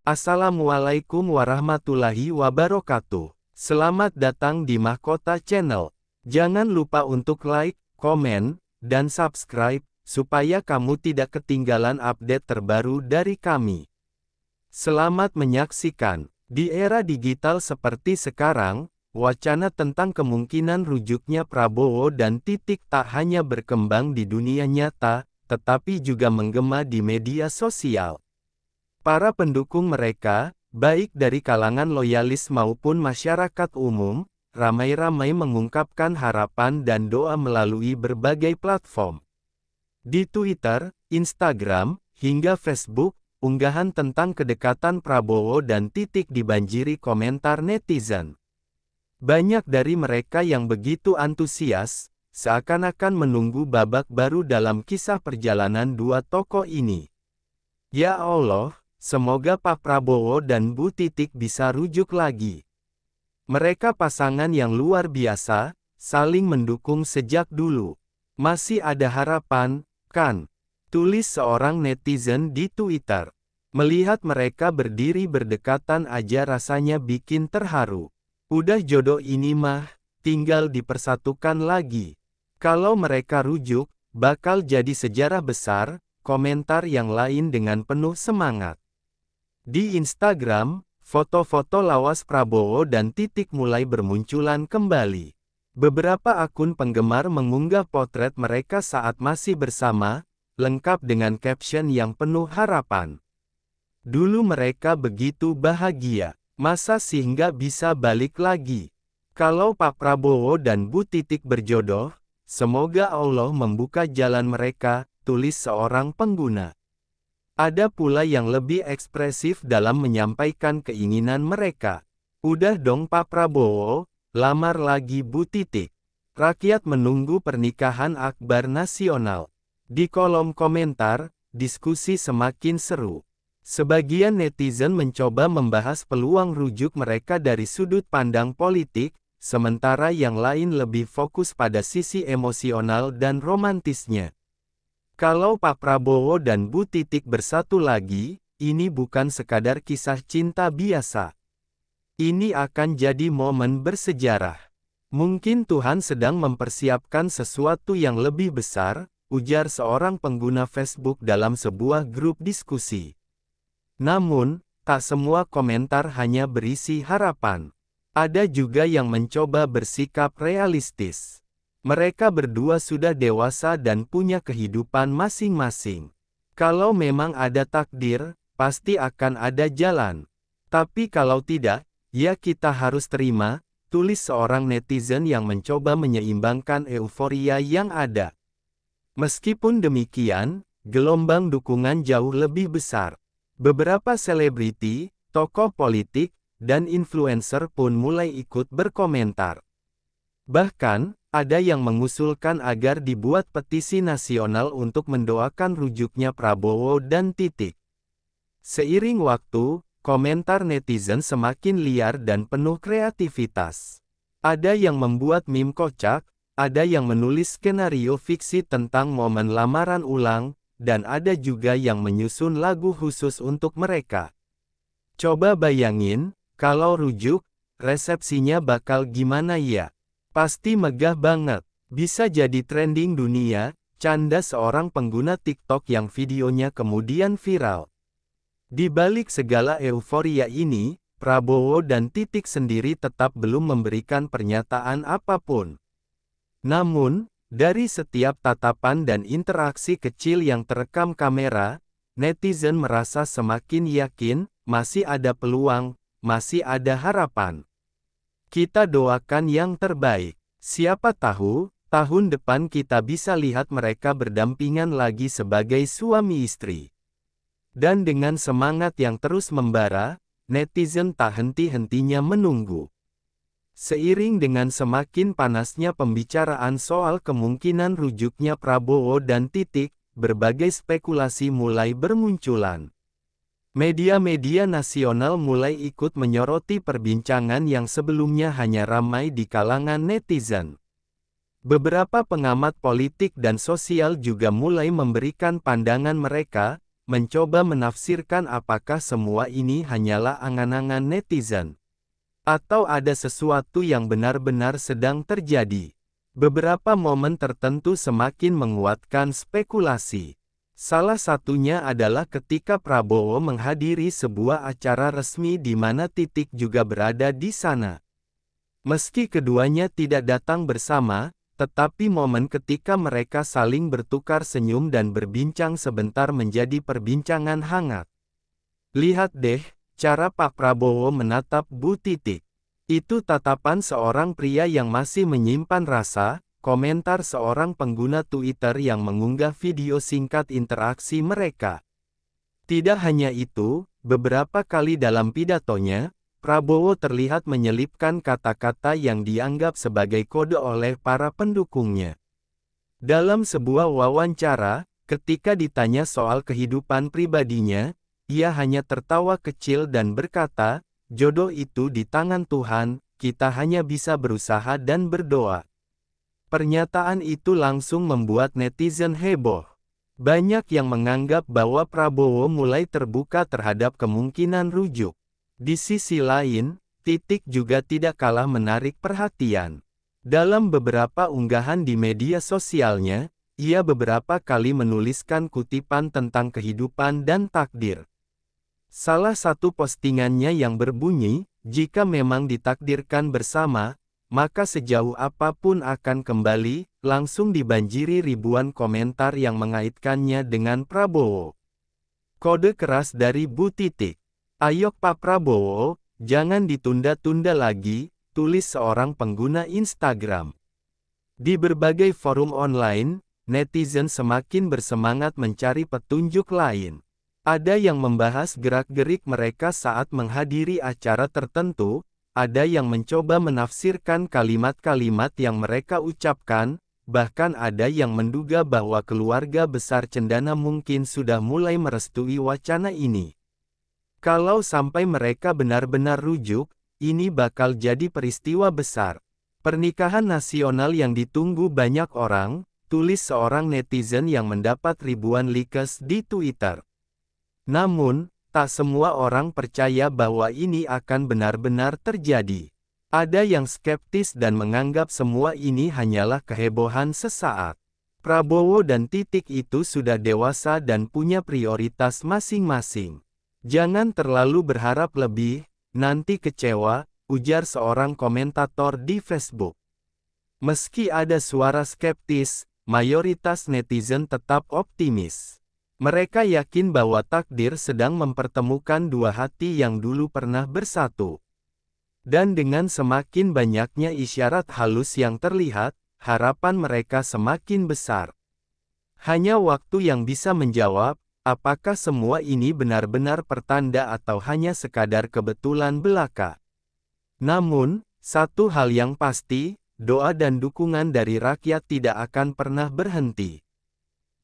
Assalamualaikum warahmatullahi wabarakatuh. Selamat datang di Mahkota Channel. Jangan lupa untuk like, komen, dan subscribe, supaya kamu tidak ketinggalan update terbaru dari kami. Selamat menyaksikan. Di era digital seperti sekarang, wacana tentang kemungkinan rujuknya Prabowo dan Titik tak hanya berkembang di dunia nyata, tetapi juga menggema di media sosial. Para pendukung mereka, baik dari kalangan loyalis maupun masyarakat umum, ramai-ramai mengungkapkan harapan dan doa melalui berbagai platform. Di Twitter, Instagram, hingga Facebook, unggahan tentang kedekatan Prabowo dan Titik dibanjiri komentar netizen. Banyak dari mereka yang begitu antusias, seakan-akan menunggu babak baru dalam kisah perjalanan dua tokoh ini. Ya Allah, semoga Pak Prabowo dan Bu Titik bisa rujuk lagi. Mereka pasangan yang luar biasa, saling mendukung sejak dulu. Masih ada harapan, kan? Tulis seorang netizen di Twitter. Melihat mereka berdiri berdekatan aja rasanya bikin terharu. Udah jodoh ini mah, tinggal dipersatukan lagi. Kalau mereka rujuk, bakal jadi sejarah besar, komentar yang lain dengan penuh semangat. Di Instagram, foto-foto lawas Prabowo dan Titik mulai bermunculan kembali. Beberapa akun penggemar mengunggah potret mereka saat masih bersama, lengkap dengan caption yang penuh harapan. Dulu mereka begitu bahagia, masa sih nggak bisa balik lagi? Kalau Pak Prabowo dan Bu Titik berjodoh, semoga Allah membuka jalan mereka, tulis seorang pengguna. Ada pula yang lebih ekspresif dalam menyampaikan keinginan mereka. Udah dong Pak Prabowo, lamar lagi Bu Titik. Rakyat menunggu pernikahan akbar nasional. Di kolom komentar, diskusi semakin seru. Sebagian netizen mencoba membahas peluang rujuk mereka dari sudut pandang politik, sementara yang lain lebih fokus pada sisi emosional dan romantisnya. Kalau Pak Prabowo dan Bu Titik bersatu lagi, ini bukan sekadar kisah cinta biasa. Ini akan jadi momen bersejarah. Mungkin Tuhan sedang mempersiapkan sesuatu yang lebih besar, ujar seorang pengguna Facebook dalam sebuah grup diskusi. Namun, tak semua komentar hanya berisi harapan. Ada juga yang mencoba bersikap realistis. Mereka berdua sudah dewasa dan punya kehidupan masing-masing. Kalau memang ada takdir, pasti akan ada jalan. Tapi kalau tidak, ya kita harus terima, tulis seorang netizen yang mencoba menyeimbangkan euforia yang ada. Meskipun demikian, gelombang dukungan jauh lebih besar. Beberapa selebriti, tokoh politik, dan influencer pun mulai ikut berkomentar. Bahkan, ada yang mengusulkan agar dibuat petisi nasional untuk mendoakan rujuknya Prabowo dan Titik. Seiring waktu, komentar netizen semakin liar dan penuh kreativitas. Ada yang membuat meme kocak, ada yang menulis skenario fiksi tentang momen lamaran ulang, dan ada juga yang menyusun lagu khusus untuk mereka. Coba bayangin, kalau rujuk, resepsinya bakal gimana ya? Pasti megah banget. Bisa jadi trending dunia, canda seorang pengguna TikTok yang videonya kemudian viral. Di balik segala euforia ini, Prabowo dan Titik sendiri tetap belum memberikan pernyataan apapun. Namun, dari setiap tatapan dan interaksi kecil yang terekam kamera, netizen merasa semakin yakin, masih ada peluang, masih ada harapan. Kita doakan yang terbaik. Siapa tahu, tahun depan kita bisa lihat mereka berdampingan lagi sebagai suami istri. Dan dengan semangat yang terus membara, netizen tak henti-hentinya menunggu. Seiring dengan semakin panasnya pembicaraan soal kemungkinan rujuknya Prabowo dan Titik, berbagai spekulasi mulai bermunculan. Media-media nasional mulai ikut menyoroti perbincangan yang sebelumnya hanya ramai di kalangan netizen. Beberapa pengamat politik dan sosial juga mulai memberikan pandangan mereka, mencoba menafsirkan apakah semua ini hanyalah angan-angan netizen, atau ada sesuatu yang benar-benar sedang terjadi. Beberapa momen tertentu semakin menguatkan spekulasi. Salah satunya adalah ketika Prabowo menghadiri sebuah acara resmi di mana Titik juga berada di sana. Meski keduanya tidak datang bersama, tetapi momen ketika mereka saling bertukar senyum dan berbincang sebentar menjadi perbincangan hangat. Lihat deh, cara Pak Prabowo menatap Bu Titik. Itu tatapan seorang pria yang masih menyimpan rasa, komentar seorang pengguna Twitter yang mengunggah video singkat interaksi mereka. Tidak hanya itu, beberapa kali dalam pidatonya, Prabowo terlihat menyelipkan kata-kata yang dianggap sebagai kode oleh para pendukungnya. Dalam sebuah wawancara, ketika ditanya soal kehidupan pribadinya, ia hanya tertawa kecil dan berkata, "Jodoh itu di tangan Tuhan, kita hanya bisa berusaha dan berdoa." Pernyataan itu langsung membuat netizen heboh. Banyak yang menganggap bahwa Prabowo mulai terbuka terhadap kemungkinan rujuk. Di sisi lain, Titik juga tidak kalah menarik perhatian. Dalam beberapa unggahan di media sosialnya, ia beberapa kali menuliskan kutipan tentang kehidupan dan takdir. Salah satu postingannya yang berbunyi, "Jika memang ditakdirkan bersama, maka sejauh apapun akan kembali," langsung dibanjiri ribuan komentar yang mengaitkannya dengan Prabowo. Kode keras dari Bu Titik. "Ayo Pak Prabowo, jangan ditunda-tunda lagi," tulis seorang pengguna Instagram. Di berbagai forum online, netizen semakin bersemangat mencari petunjuk lain. Ada yang membahas gerak-gerik mereka saat menghadiri acara tertentu, ada yang mencoba menafsirkan kalimat-kalimat yang mereka ucapkan, bahkan ada yang menduga bahwa keluarga besar cendana mungkin sudah mulai merestui wacana ini. Kalau sampai mereka benar-benar rujuk, ini bakal jadi peristiwa besar. Pernikahan nasional yang ditunggu banyak orang, tulis seorang netizen yang mendapat ribuan likes di Twitter. Namun, tak semua orang percaya bahwa ini akan benar-benar terjadi. Ada yang skeptis dan menganggap semua ini hanyalah kehebohan sesaat. Prabowo dan Titik itu sudah dewasa dan punya prioritas masing-masing. "Jangan terlalu berharap lebih, nanti kecewa," ujar seorang komentator di Facebook. Meski ada suara skeptis, mayoritas netizen tetap optimis. Mereka yakin bahwa takdir sedang mempertemukan dua hati yang dulu pernah bersatu. Dan dengan semakin banyaknya isyarat halus yang terlihat, harapan mereka semakin besar. Hanya waktu yang bisa menjawab, apakah semua ini benar-benar pertanda atau hanya sekadar kebetulan belaka. Namun, satu hal yang pasti, doa dan dukungan dari rakyat tidak akan pernah berhenti.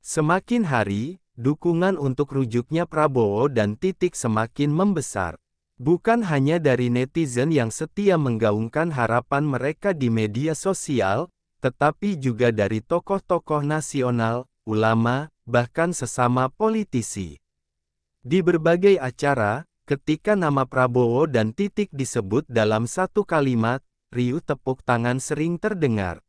Semakin hari, dukungan untuk rujuknya Prabowo dan Titik semakin membesar. Bukan hanya dari netizen yang setia menggaungkan harapan mereka di media sosial, tetapi juga dari tokoh-tokoh nasional, ulama, bahkan sesama politisi. Di berbagai acara, ketika nama Prabowo dan Titik disebut dalam satu kalimat, riuh tepuk tangan sering terdengar.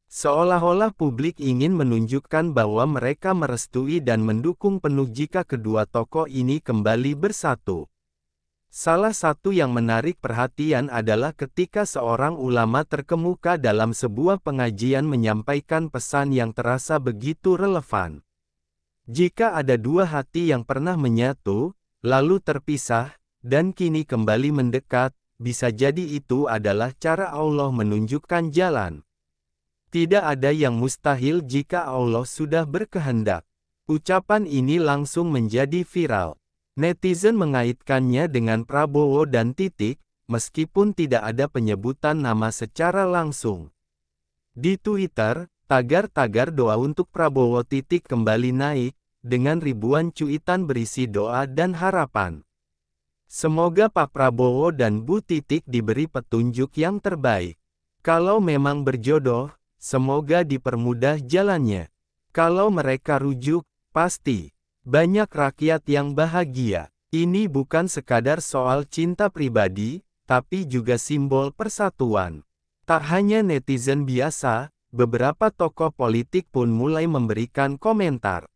Seolah-olah publik ingin menunjukkan bahwa mereka merestui dan mendukung penuh jika kedua tokoh ini kembali bersatu. Salah satu yang menarik perhatian adalah ketika seorang ulama terkemuka dalam sebuah pengajian menyampaikan pesan yang terasa begitu relevan. Jika ada dua hati yang pernah menyatu, lalu terpisah, dan kini kembali mendekat, bisa jadi itu adalah cara Allah menunjukkan jalan. Tidak ada yang mustahil jika Allah sudah berkehendak. Ucapan ini langsung menjadi viral. Netizen mengaitkannya dengan Prabowo dan Titik, meskipun tidak ada penyebutan nama secara langsung. Di Twitter, tagar-tagar doa untuk Prabowo Titik kembali naik, dengan ribuan cuitan berisi doa dan harapan. Semoga Pak Prabowo dan Bu Titik diberi petunjuk yang terbaik. Kalau memang berjodoh, semoga dipermudah jalannya. Kalau mereka rujuk, pasti Banyak rakyat yang bahagia. Ini bukan sekadar soal cinta pribadi, tapi juga simbol persatuan. Tak hanya netizen biasa, beberapa tokoh politik pun mulai memberikan komentar.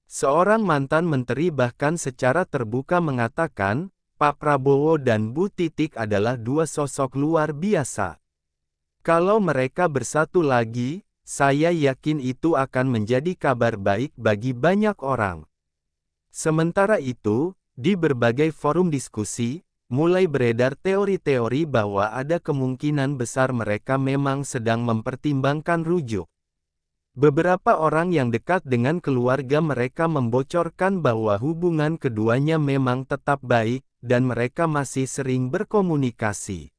Seorang mantan menteri bahkan secara terbuka mengatakan, Pak Prabowo dan Bu Titik adalah dua sosok luar biasa. Kalau mereka bersatu lagi, saya yakin itu akan menjadi kabar baik bagi banyak orang. Sementara itu, di berbagai forum diskusi, mulai beredar teori-teori bahwa ada kemungkinan besar mereka memang sedang mempertimbangkan rujuk. Beberapa orang yang dekat dengan keluarga mereka membocorkan bahwa hubungan keduanya memang tetap baik, dan mereka masih sering berkomunikasi.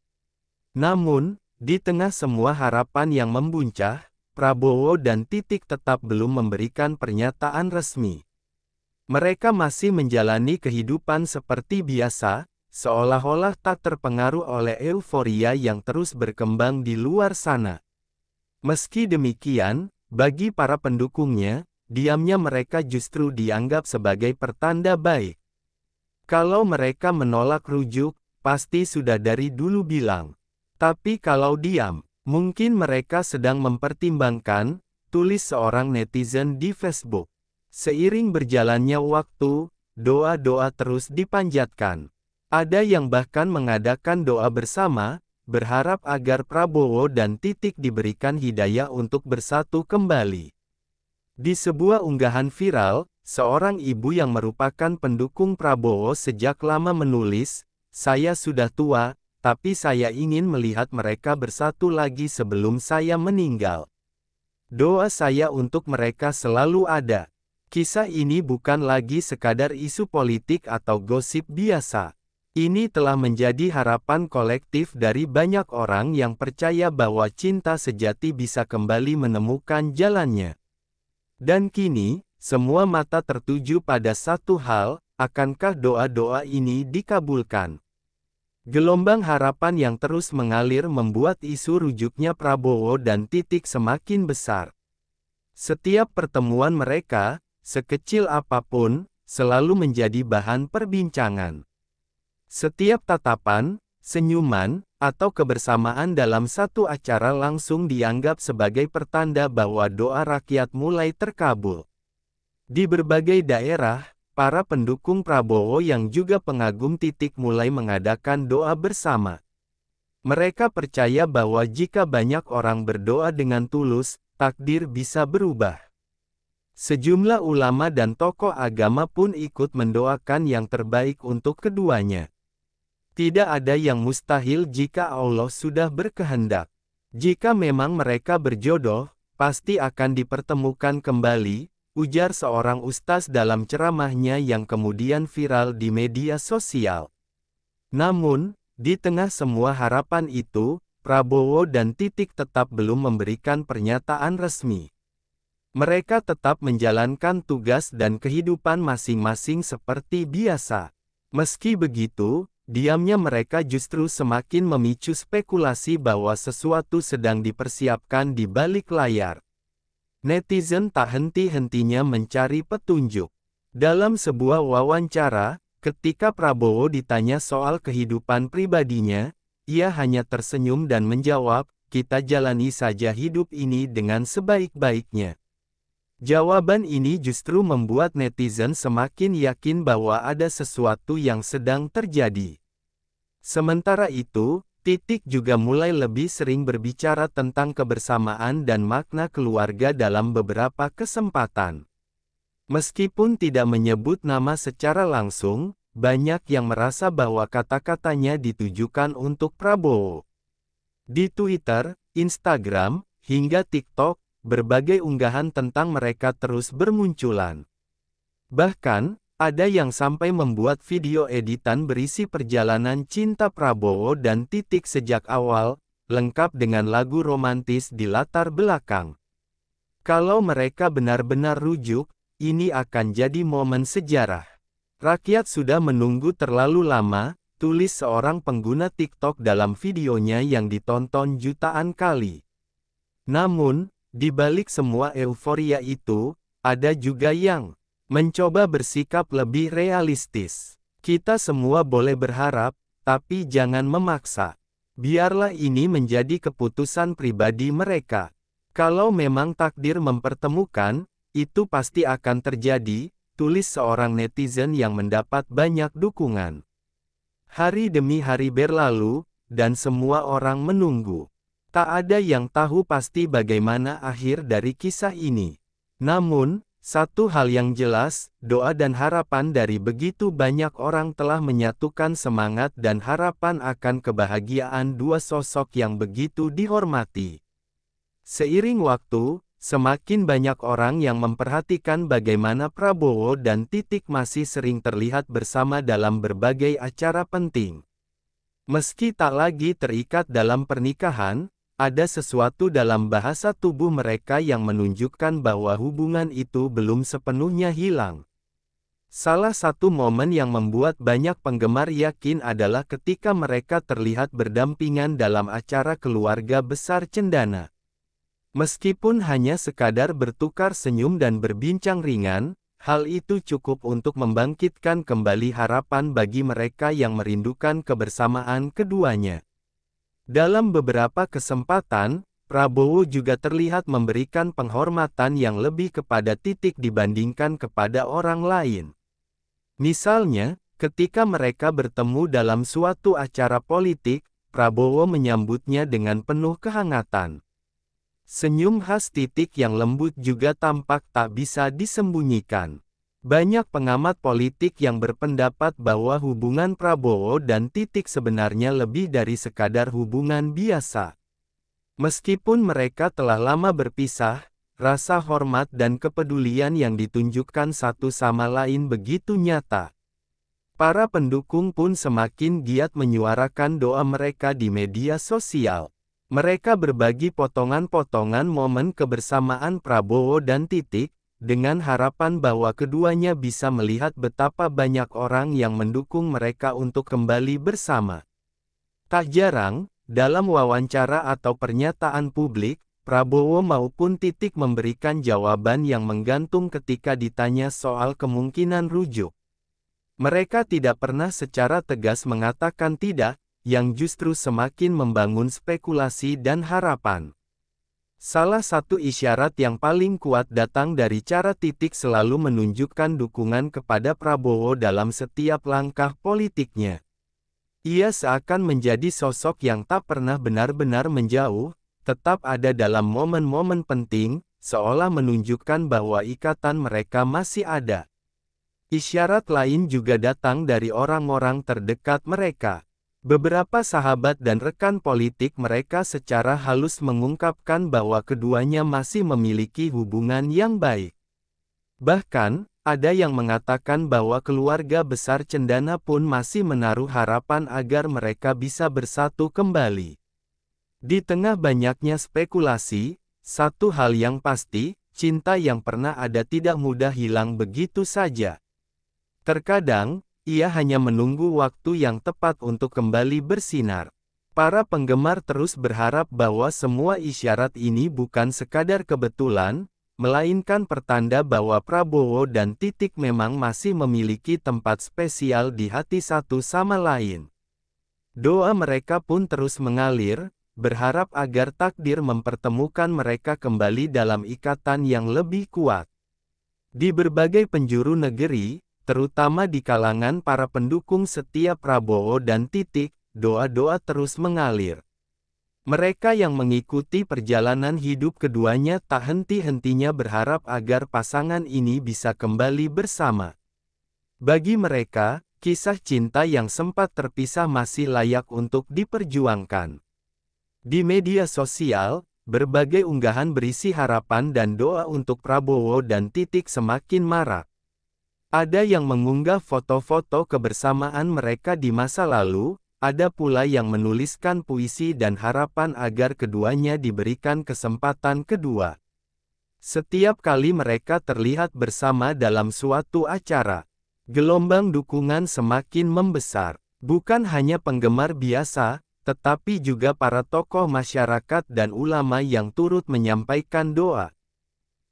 Namun, di tengah semua harapan yang membuncah, Prabowo dan Titik tetap belum memberikan pernyataan resmi. Mereka masih menjalani kehidupan seperti biasa, seolah-olah tak terpengaruh oleh euforia yang terus berkembang di luar sana. Meski demikian, bagi para pendukungnya, diamnya mereka justru dianggap sebagai pertanda baik. Kalau mereka menolak rujuk, pasti sudah dari dulu bilang. Tapi kalau diam, mungkin mereka sedang mempertimbangkan, tulis seorang netizen di Facebook. Seiring berjalannya waktu, doa-doa terus dipanjatkan. Ada yang bahkan mengadakan doa bersama, berharap agar Prabowo dan Titik diberikan hidayah untuk bersatu kembali. Di sebuah unggahan viral, seorang ibu yang merupakan pendukung Prabowo sejak lama menulis, "Saya sudah tua, tapi saya ingin melihat mereka bersatu lagi sebelum saya meninggal. Doa saya untuk mereka selalu ada." Kisah ini bukan lagi sekadar isu politik atau gosip biasa. Ini telah menjadi harapan kolektif dari banyak orang yang percaya bahwa cinta sejati bisa kembali menemukan jalannya. Dan kini, semua mata tertuju pada satu hal, akankah doa-doa ini dikabulkan? Gelombang harapan yang terus mengalir membuat isu rujuknya Prabowo dan Titik semakin besar. Setiap pertemuan mereka, sekecil apapun, selalu menjadi bahan perbincangan. Setiap tatapan, senyuman, atau kebersamaan dalam satu acara langsung dianggap sebagai pertanda bahwa doa rakyat mulai terkabul. Di berbagai daerah, para pendukung Prabowo yang juga pengagum Titik mulai mengadakan doa bersama. Mereka percaya bahwa jika banyak orang berdoa dengan tulus, takdir bisa berubah. Sejumlah ulama dan tokoh agama pun ikut mendoakan yang terbaik untuk keduanya. Tidak ada yang mustahil jika Allah sudah berkehendak. Jika memang mereka berjodoh, pasti akan dipertemukan kembali, ujar seorang ustaz dalam ceramahnya yang kemudian viral di media sosial. Namun, di tengah semua harapan itu, Prabowo dan Titik tetap belum memberikan pernyataan resmi. Mereka tetap menjalankan tugas dan kehidupan masing-masing seperti biasa. Meski begitu, diamnya mereka justru semakin memicu spekulasi bahwa sesuatu sedang dipersiapkan di balik layar. Netizen tak henti-hentinya mencari petunjuk. Dalam sebuah wawancara, ketika Prabowo ditanya soal kehidupan pribadinya, ia hanya tersenyum dan menjawab, "Kita jalani saja hidup ini dengan sebaik-baiknya." Jawaban ini justru membuat netizen semakin yakin bahwa ada sesuatu yang sedang terjadi. Sementara itu, Titik juga mulai lebih sering berbicara tentang kebersamaan dan makna keluarga dalam beberapa kesempatan. Meskipun tidak menyebut nama secara langsung, banyak yang merasa bahwa kata-katanya ditujukan untuk Prabowo. Di Twitter, Instagram, hingga TikTok, berbagai unggahan tentang mereka terus bermunculan. Bahkan, ada yang sampai membuat video editan berisi perjalanan cinta Prabowo dan Titik sejak awal, lengkap dengan lagu romantis di latar belakang. Kalau mereka benar-benar rujuk, ini akan jadi momen sejarah. Rakyat sudah menunggu terlalu lama, tulis seorang pengguna TikTok dalam videonya yang ditonton jutaan kali. Namun, di balik semua euforia itu, ada juga yang Mencoba bersikap lebih realistis. Kita semua boleh berharap, tapi jangan memaksa. Biarlah ini menjadi keputusan pribadi mereka. Kalau memang takdir mempertemukan, itu pasti akan terjadi, tulis seorang netizen yang mendapat banyak dukungan. Hari demi hari berlalu, dan semua orang menunggu. Tak ada yang tahu pasti bagaimana akhir dari kisah ini. Namun, satu hal yang jelas, doa dan harapan dari begitu banyak orang telah menyatukan semangat dan harapan akan kebahagiaan dua sosok yang begitu dihormati. Seiring waktu, semakin banyak orang yang memperhatikan bagaimana Prabowo dan Titik masih sering terlihat bersama dalam berbagai acara penting. Meski tak lagi terikat dalam pernikahan, ada sesuatu dalam bahasa tubuh mereka yang menunjukkan bahwa hubungan itu belum sepenuhnya hilang. Salah satu momen yang membuat banyak penggemar yakin adalah ketika mereka terlihat berdampingan dalam acara keluarga besar Cendana. Meskipun hanya sekadar bertukar senyum dan berbincang ringan, hal itu cukup untuk membangkitkan kembali harapan bagi mereka yang merindukan kebersamaan keduanya. Dalam beberapa kesempatan, Prabowo juga terlihat memberikan penghormatan yang lebih kepada Titik dibandingkan kepada orang lain. Misalnya, ketika mereka bertemu dalam suatu acara politik, Prabowo menyambutnya dengan penuh kehangatan. Senyum khas Titik yang lembut juga tampak tak bisa disembunyikan. Banyak pengamat politik yang berpendapat bahwa hubungan Prabowo dan Titik sebenarnya lebih dari sekadar hubungan biasa. Meskipun mereka telah lama berpisah, rasa hormat dan kepedulian yang ditunjukkan satu sama lain begitu nyata. Para pendukung pun semakin giat menyuarakan doa mereka di media sosial. Mereka berbagi potongan-potongan momen kebersamaan Prabowo dan Titik, dengan harapan bahwa keduanya bisa melihat betapa banyak orang yang mendukung mereka untuk kembali bersama. Tak jarang, dalam wawancara atau pernyataan publik, Prabowo maupun Titik memberikan jawaban yang menggantung ketika ditanya soal kemungkinan rujuk. Mereka tidak pernah secara tegas mengatakan tidak, yang justru semakin membangun spekulasi dan harapan. Salah satu isyarat yang paling kuat datang dari cara Titik selalu menunjukkan dukungan kepada Prabowo dalam setiap langkah politiknya. Ia seakan menjadi sosok yang tak pernah benar-benar menjauh, tetap ada dalam momen-momen penting, seolah menunjukkan bahwa ikatan mereka masih ada. Isyarat lain juga datang dari orang-orang terdekat mereka. Beberapa sahabat dan rekan politik mereka secara halus mengungkapkan bahwa keduanya masih memiliki hubungan yang baik. Bahkan, ada yang mengatakan bahwa keluarga besar Cendana pun masih menaruh harapan agar mereka bisa bersatu kembali. Di tengah banyaknya spekulasi, satu hal yang pasti, cinta yang pernah ada tidak mudah hilang begitu saja. Terkadang, ia hanya menunggu waktu yang tepat untuk kembali bersinar. Para penggemar terus berharap bahwa semua isyarat ini bukan sekadar kebetulan, melainkan pertanda bahwa Prabowo dan Titik memang masih memiliki tempat spesial di hati satu sama lain. Doa mereka pun terus mengalir, berharap agar takdir mempertemukan mereka kembali dalam ikatan yang lebih kuat. Di berbagai penjuru negeri, terutama di kalangan para pendukung setia Prabowo dan Titik, doa-doa terus mengalir. Mereka yang mengikuti perjalanan hidup keduanya tak henti-hentinya berharap agar pasangan ini bisa kembali bersama. Bagi mereka, kisah cinta yang sempat terpisah masih layak untuk diperjuangkan. Di media sosial, berbagai unggahan berisi harapan dan doa untuk Prabowo dan Titik semakin marak. Ada yang mengunggah foto-foto kebersamaan mereka di masa lalu, ada pula yang menuliskan puisi dan harapan agar keduanya diberikan kesempatan kedua. Setiap kali mereka terlihat bersama dalam suatu acara, gelombang dukungan semakin membesar. Bukan hanya penggemar biasa, tetapi juga para tokoh masyarakat dan ulama yang turut menyampaikan doa.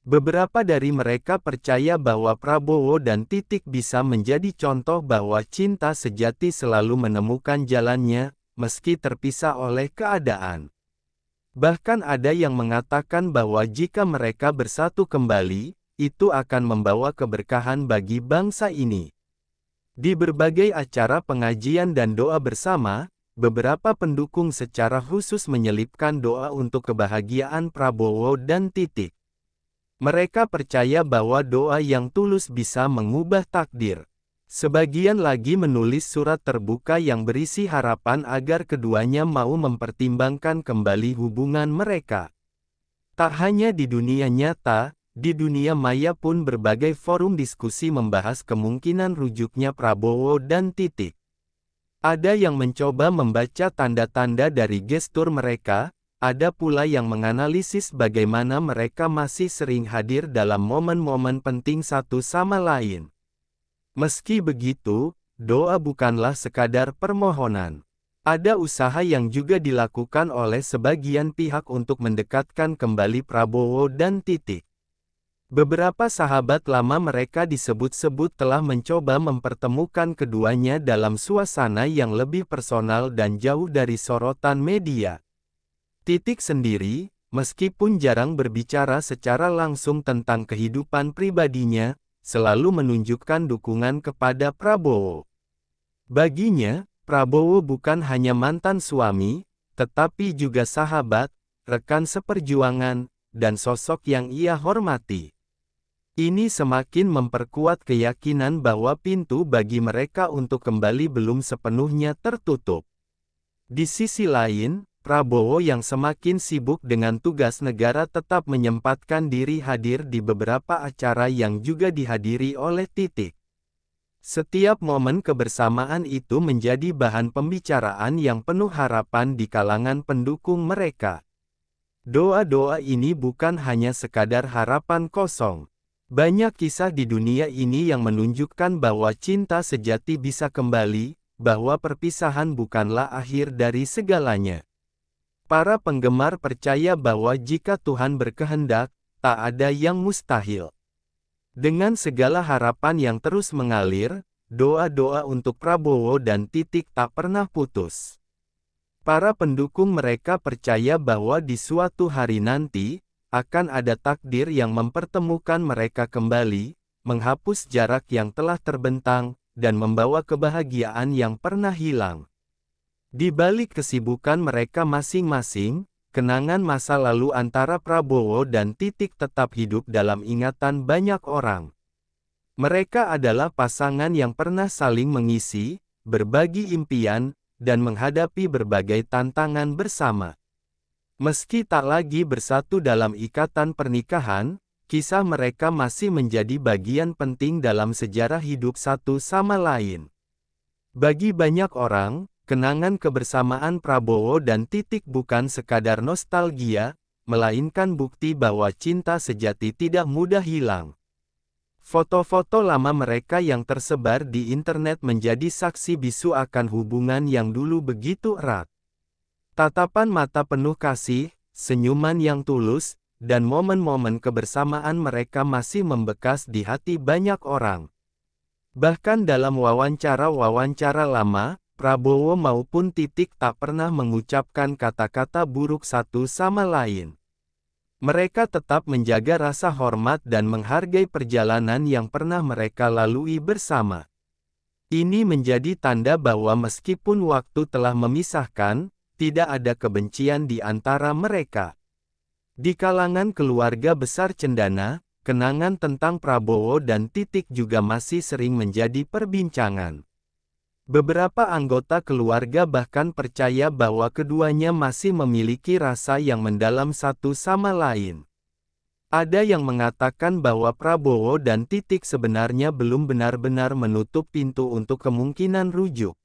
Beberapa dari mereka percaya bahwa Prabowo dan Titik bisa menjadi contoh bahwa cinta sejati selalu menemukan jalannya, meski terpisah oleh keadaan. Bahkan ada yang mengatakan bahwa jika mereka bersatu kembali, itu akan membawa keberkahan bagi bangsa ini. Di berbagai acara pengajian dan doa bersama, beberapa pendukung secara khusus menyelipkan doa untuk kebahagiaan Prabowo dan Titik. Mereka percaya bahwa doa yang tulus bisa mengubah takdir. Sebagian lagi menulis surat terbuka yang berisi harapan agar keduanya mau mempertimbangkan kembali hubungan mereka. Tak hanya di dunia nyata, di dunia maya pun berbagai forum diskusi membahas kemungkinan rujuknya Prabowo dan Titik. Ada yang mencoba membaca tanda-tanda dari gestur mereka, ada pula yang menganalisis bagaimana mereka masih sering hadir dalam momen-momen penting satu sama lain. Meski begitu, doa bukanlah sekadar permohonan. Ada usaha yang juga dilakukan oleh sebagian pihak untuk mendekatkan kembali Prabowo dan Titik. Beberapa sahabat lama mereka disebut-sebut telah mencoba mempertemukan keduanya dalam suasana yang lebih personal dan jauh dari sorotan media. Titik sendiri, meskipun jarang berbicara secara langsung tentang kehidupan pribadinya, selalu menunjukkan dukungan kepada Prabowo. Baginya, Prabowo bukan hanya mantan suami, tetapi juga sahabat, rekan seperjuangan, dan sosok yang ia hormati. Ini semakin memperkuat keyakinan bahwa pintu bagi mereka untuk kembali belum sepenuhnya tertutup. Di sisi lain, Prabowo yang semakin sibuk dengan tugas negara tetap menyempatkan diri hadir di beberapa acara yang juga dihadiri oleh Titik. Setiap momen kebersamaan itu menjadi bahan pembicaraan yang penuh harapan di kalangan pendukung mereka. Doa-doa ini bukan hanya sekadar harapan kosong. Banyak kisah di dunia ini yang menunjukkan bahwa cinta sejati bisa kembali, bahwa perpisahan bukanlah akhir dari segalanya. Para penggemar percaya bahwa jika Tuhan berkehendak, tak ada yang mustahil. Dengan segala harapan yang terus mengalir, doa-doa untuk Prabowo dan Titik tak pernah putus. Para pendukung mereka percaya bahwa di suatu hari nanti, akan ada takdir yang mempertemukan mereka kembali, menghapus jarak yang telah terbentang, dan membawa kebahagiaan yang pernah hilang. Di balik kesibukan mereka masing-masing, kenangan masa lalu antara Prabowo dan Titik tetap hidup dalam ingatan banyak orang. Mereka adalah pasangan yang pernah saling mengisi, berbagi impian, dan menghadapi berbagai tantangan bersama. Meski tak lagi bersatu dalam ikatan pernikahan, kisah mereka masih menjadi bagian penting dalam sejarah hidup satu sama lain. Bagi banyak orang, kenangan kebersamaan Prabowo dan Titik bukan sekadar nostalgia, melainkan bukti bahwa cinta sejati tidak mudah hilang. Foto-foto lama mereka yang tersebar di internet menjadi saksi bisu akan hubungan yang dulu begitu erat. Tatapan mata penuh kasih, senyuman yang tulus, dan momen-momen kebersamaan mereka masih membekas di hati banyak orang. Bahkan dalam wawancara-wawancara lama, Prabowo maupun Titik tak pernah mengucapkan kata-kata buruk satu sama lain. Mereka tetap menjaga rasa hormat dan menghargai perjalanan yang pernah mereka lalui bersama. Ini menjadi tanda bahwa meskipun waktu telah memisahkan, tidak ada kebencian di antara mereka. Di kalangan keluarga besar Cendana, kenangan tentang Prabowo dan Titik juga masih sering menjadi perbincangan. Beberapa anggota keluarga bahkan percaya bahwa keduanya masih memiliki rasa yang mendalam satu sama lain. Ada yang mengatakan bahwa Prabowo dan Titik sebenarnya belum benar-benar menutup pintu untuk kemungkinan rujuk.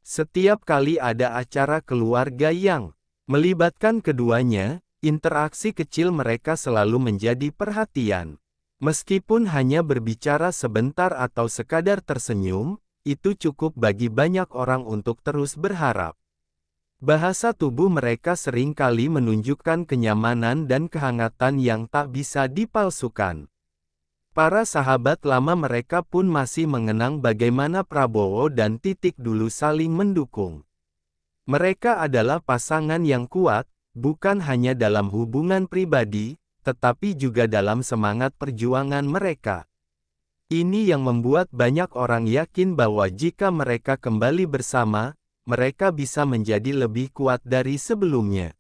Setiap kali ada acara keluarga yang melibatkan keduanya, interaksi kecil mereka selalu menjadi perhatian. Meskipun hanya berbicara sebentar atau sekadar tersenyum, itu cukup bagi banyak orang untuk terus berharap. Bahasa tubuh mereka seringkali menunjukkan kenyamanan dan kehangatan yang tak bisa dipalsukan. Para sahabat lama mereka pun masih mengenang bagaimana Prabowo dan Titik dulu saling mendukung. Mereka adalah pasangan yang kuat, bukan hanya dalam hubungan pribadi, tetapi juga dalam semangat perjuangan mereka. Ini yang membuat banyak orang yakin bahwa jika mereka kembali bersama, mereka bisa menjadi lebih kuat dari sebelumnya.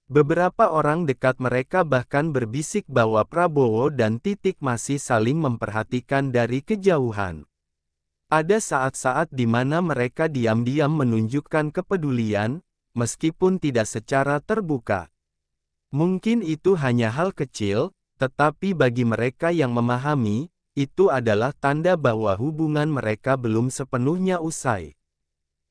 Beberapa orang dekat mereka bahkan berbisik bahwa Prabowo dan Titik masih saling memperhatikan dari kejauhan. Ada saat-saat di mana mereka diam-diam menunjukkan kepedulian, meskipun tidak secara terbuka. Mungkin itu hanya hal kecil, tetapi bagi mereka yang memahami, itu adalah tanda bahwa hubungan mereka belum sepenuhnya usai.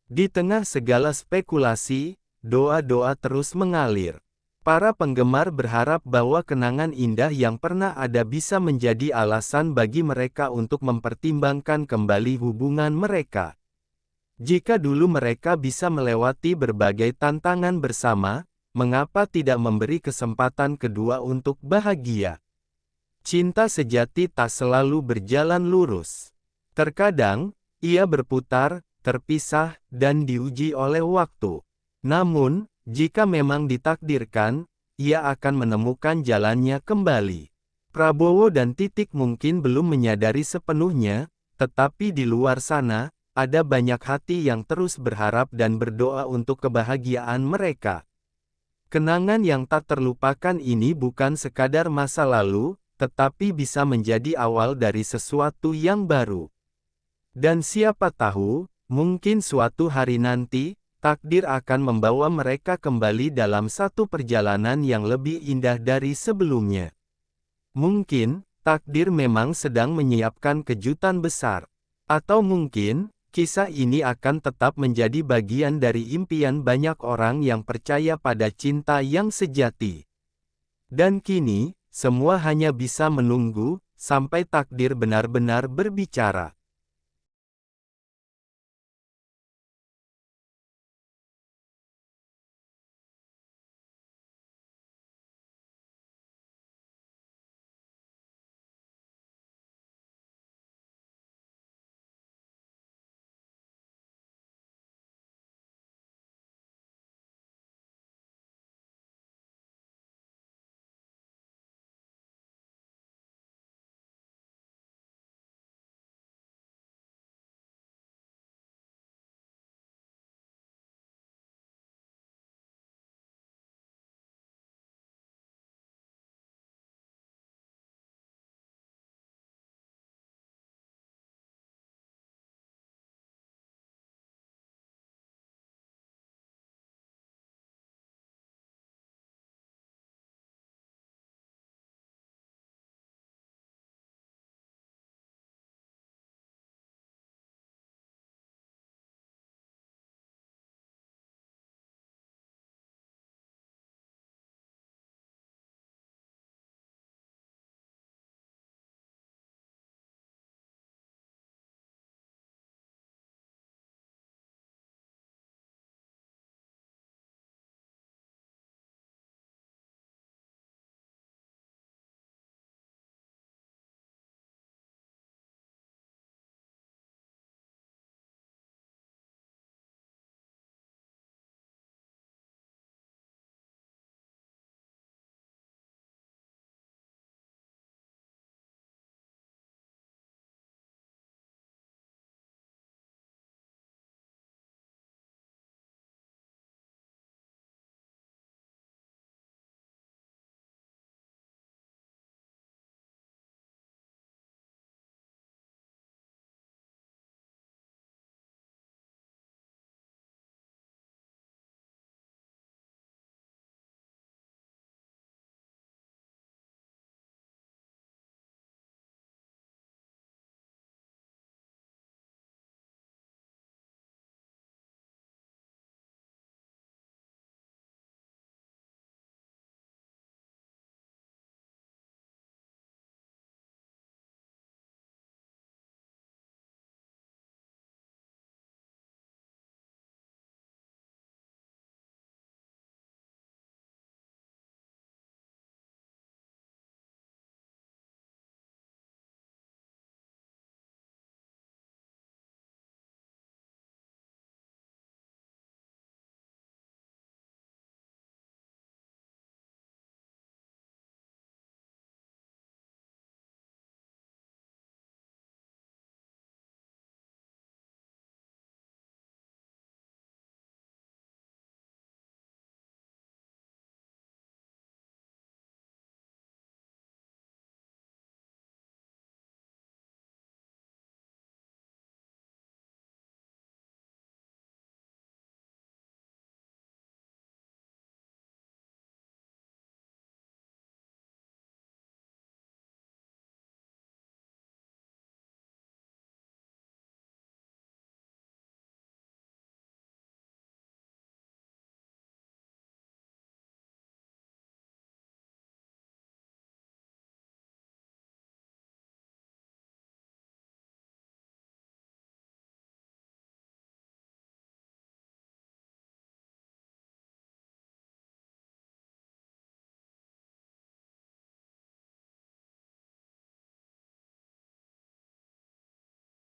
Di tengah segala spekulasi, doa-doa terus mengalir. Para penggemar berharap bahwa kenangan indah yang pernah ada bisa menjadi alasan bagi mereka untuk mempertimbangkan kembali hubungan mereka. Jika dulu mereka bisa melewati berbagai tantangan bersama, mengapa tidak memberi kesempatan kedua untuk bahagia? Cinta sejati tak selalu berjalan lurus. Terkadang, ia berputar, terpisah, dan diuji oleh waktu. Namun, jika memang ditakdirkan, ia akan menemukan jalannya kembali. Prabowo dan Titik mungkin belum menyadari sepenuhnya, tetapi di luar sana, ada banyak hati yang terus berharap dan berdoa untuk kebahagiaan mereka. Kenangan yang tak terlupakan ini bukan sekadar masa lalu, tetapi bisa menjadi awal dari sesuatu yang baru. Dan siapa tahu, mungkin suatu hari nanti, takdir akan membawa mereka kembali dalam satu perjalanan yang lebih indah dari sebelumnya. Mungkin, takdir memang sedang menyiapkan kejutan besar. Atau mungkin, kisah ini akan tetap menjadi bagian dari impian banyak orang yang percaya pada cinta yang sejati. Dan kini, semua hanya bisa menunggu, sampai takdir benar-benar berbicara.